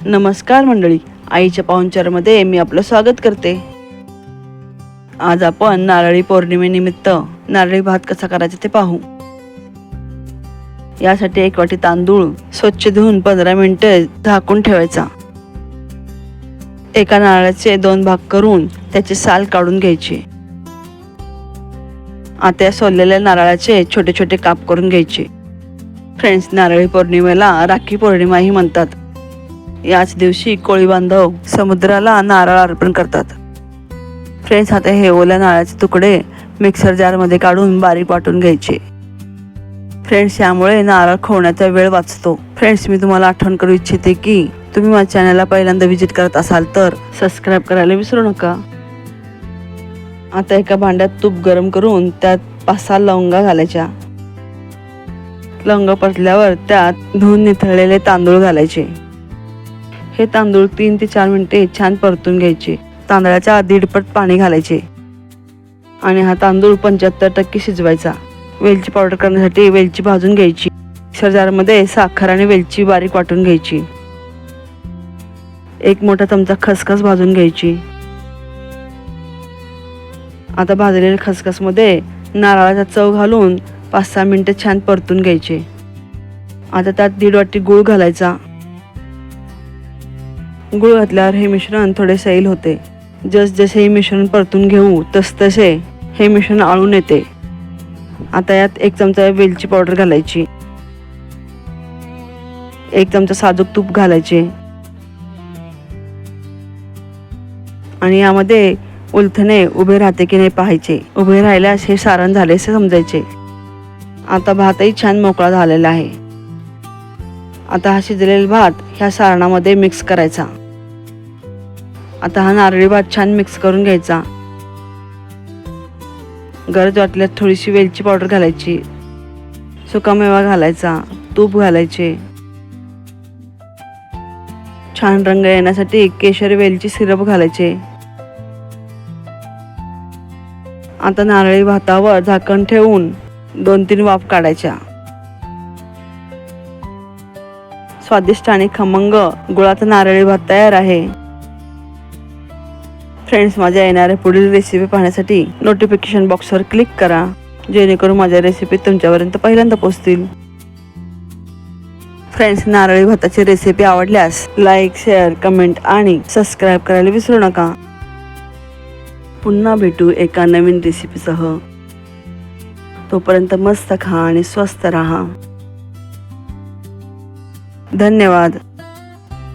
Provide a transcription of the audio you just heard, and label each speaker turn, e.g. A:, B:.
A: नमस्कार मंडळी, आईच्या पाहुणचारामध्ये मी आपलं स्वागत करते। आज आपण नारळी पौर्णिमेनिमित्त नारळी भात कसा करायचा ते पाहू। यासाठी एक वाटी तांदूळ स्वच्छ धुवून 15 मिनिटे झाकून ठेवायचा। एका नारळाचे 2 भाग करून त्याचे साल काढून घ्यायचे। आता सोललेल्या नारळाचे छोटे छोटे काप करून घ्यायचे। फ्रेंड्स, नारळी पौर्णिमेला राखी पौर्णिमाही म्हणतात। याच दिवशी कोळी बांधव समुद्राला नारळ अर्पण करतात। फ्रेंड्स, आता हे ओल्या नारळाचे तुकडे मिक्सर जार मध्ये काढून बारीक वाटून घ्यायचे। फ्रेंड्स, यामुळे नारळ खवण्याचा वेळ वाचतो। फ्रेंड्स, मी तुम्हाला आठवण करू इच्छिते की तुम्ही माझ्या चॅनलला पहिल्यांदा व्हिजिट करत असाल तर सबस्क्राइब करायला विसरू नका। आता एका भांड्यात तूप गरम करून त्यात 5-6 लवंगा घालायच्या। लवंगा परतल्यावर त्यात धुवून निथळलेले तांदूळ घालायचे। हे तांदूळ 3 ते 4 मिनिटे छान परतून घ्यायचे। तांदळाच्या 1.5 पट पाणी घालायचे आणि हा तांदूळ 75% शिजवायचा। वेलची पावडर करण्यासाठी वेलची भाजून घ्यायची। मिक्सर जार मध्ये साखर आणि वेलची बारीक वाटून घ्यायची। 1 मोठा चमचा खसखस भाजून घ्यायची। आता भाजलेल्या खसखस मध्ये नारळाचा चव घालून 5-6 मिनिटे छान परतून घ्यायचे। आता त्यात 1.5 वाटी गूळ घालायचा। गूळ घातल्यावर हे मिश्रण थोडे सैल होते। जसे हे मिश्रण परतून घेऊ तसे हे मिश्रण आळून येते। आता यात 1 चमचा वेलची पावडर घालायची। 1 चमचा साजूक तूप घालायचे आणि यामध्ये उलथणे उभे राहते की नाही पाहायचे। उभे राहिल्यास हे सारण झाले असे समजायचे। आता भातही छान मोकळा झालेला आहे। आता हा शिजलेला भात ह्या सारणामध्ये मिक्स करायचा। आता हा नारळी भात छान मिक्स करून घ्यायचा। गरज वाटल्यास थोडीशी वेलची पावडर घालायची, सुकामेवा घालायचा, तूप घालायचे। छान रंग येण्यासाठी केशर वेलची सिरप घालायचे। आता नारळी भातावर झाकण ठेवून 2-3 वाफ काढायच्या। स्वादिष्ट आणि खमंग गुळाचा नारळी भात तयार आहे। फ्रेंड्स, माझ्या येणाऱ्या पुढील रेसिपी पाहण्यासाठी नोटिफिकेशन बॉक्सवर क्लिक करा, जेणेकरून माझ्या रेसिपी तुमच्यापर्यंत पहिल्यांदा पोहोचतील। फ्रेंड्स, नारळी भाताची रेसिपी आवडल्यास लाईक, शेअर, कमेंट आणि सबस्क्राइब करायला विसरू नका। पुन्हा भेटू एका नवीन रेसिपीसह। तोपर्यंत मस्त खा आणि स्वस्थ राहा। धन्यवाद।